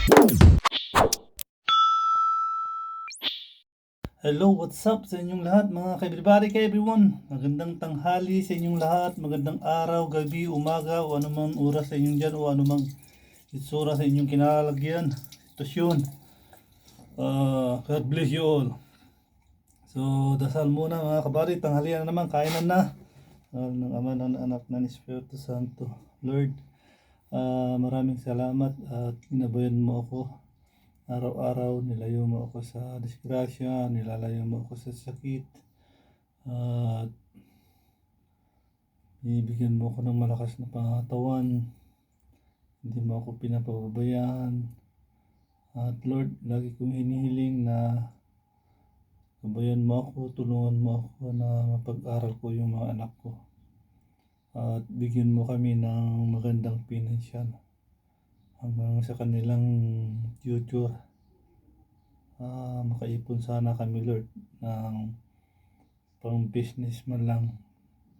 Hello, what's up sa inyong lahat mga everybody, everyone. Magandang tanghali sa inyong lahat, magandang araw, gabi, umaga o anumang oras sa inyong dyan o anumang itsura sa inyong kinalalagyan, sitwasyon. God bless you all. So, dasal muna mga kabari, tanghalian na naman, kainan na. Ng Ama, ng Anak, ng Espiritu Santo. Lord, maraming salamat at inabayan mo ako. Araw-araw nilayo mo ako sa disgrasya, nilalayo mo ako sa sakit, at bibigyan mo ako ng malakas na pangatawan, hindi mo ako pinapababayaan. At Lord, lagi kong hinihiling na gabayan mo ako, tulungan mo ako na mapag-aral ko yung mga anak ko. At bigyan mo kami ng magandang pinansyal hanggang sa kanilang future. Makaipon sana kami, Lord, ng pang business man lang,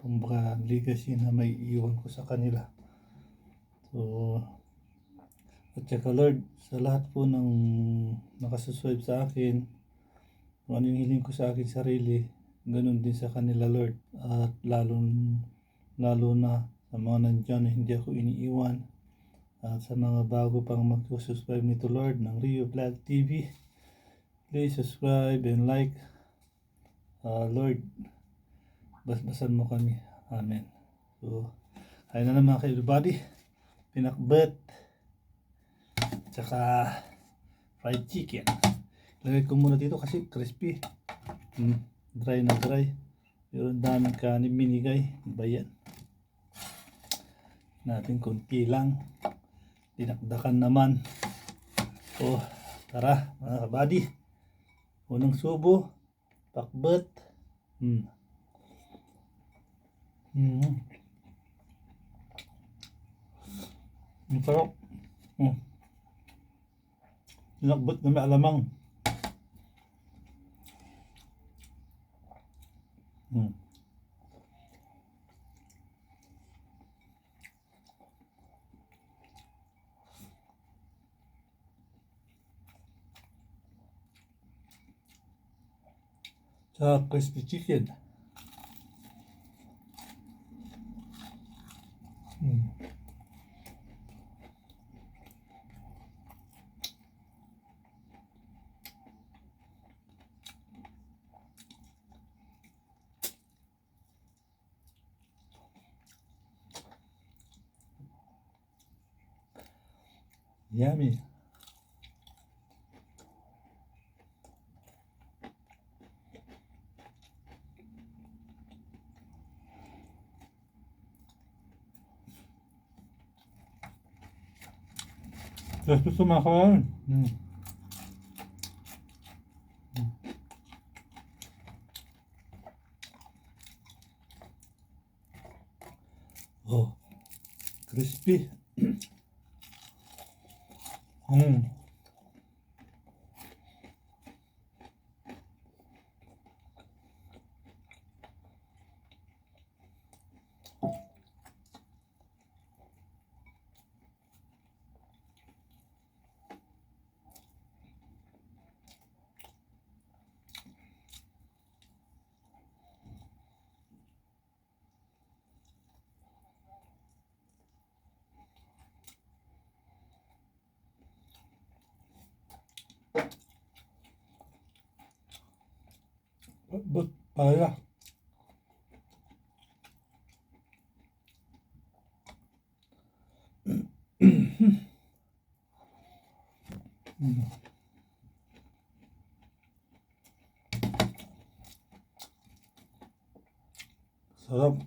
pang legacy na may iwan ko sa kanila. So, at saka Lord, sa lahat po ng nakasubscribe sa akin, kung ano yung hiling ko sa akin sarili, ganun din sa kanila, Lord. At lalo na sa mga nandyan na hindi ako iniiwan, at sa mga bago pang mag-subscribe nito, Lord, ng Rio Vlog TV, please subscribe and like. Lord, basbasan mo kami. Amen. So, kaya na naman kay everybody. Pinakbet. Tsaka fried chicken. Lagay ko muna dito kasi crispy. Dry na dry. Pero ang daming kanin binigay. Bayan. Natin konti lang. Dinakdakan naman. Oh, tara mga kabady. Unang subo. Pakbet. Ang sarap. Dinakbet na may alamang. Sa crispy chicken. Yummy. Gusto makain. Oh, crispy. But pala. Sarap.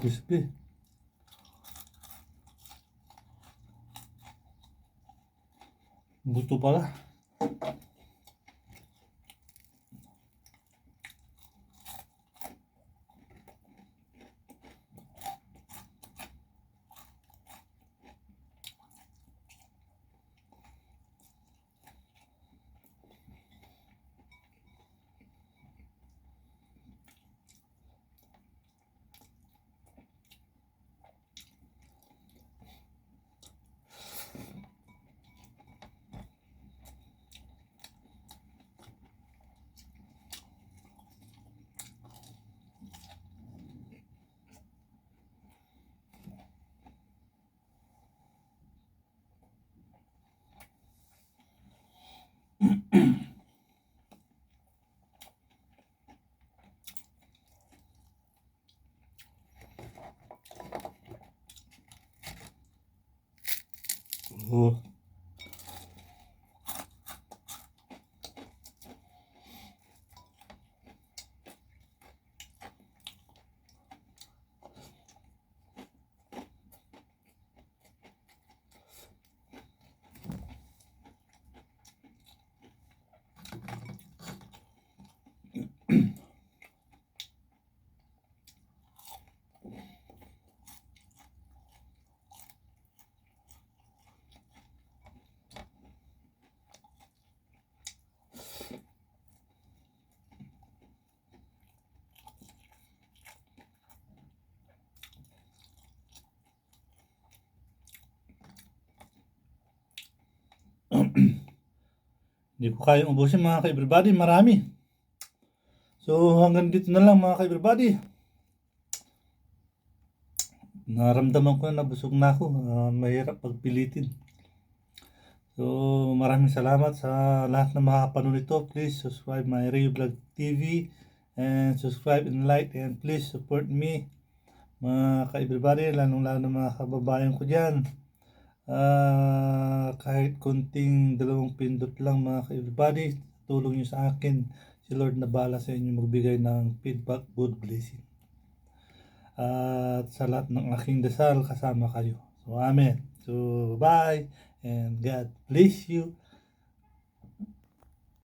Crispy. Buto pala. Oh. Hindi ko kayang ubusin mga ka-everybody. Marami. So hanggang dito na lang mga ka-everybody. Naramdaman ko na busog na ako. Mahirap pagpilitin. So maraming salamat sa lahat na makakapanood nito. Please subscribe my Ray Vlog TV and subscribe and like, and please support me mga ka-everybody, lalong lalo na mga kababayan ko dyan. Kahit konting 2 pindot lang mga ka-everybody, tulong nyo sa akin. Si Lord na bahala sa inyo magbigay ng feedback, good blessing. At sa lahat ng aking dasal, kasama kayo. So amen. So bye and God bless you.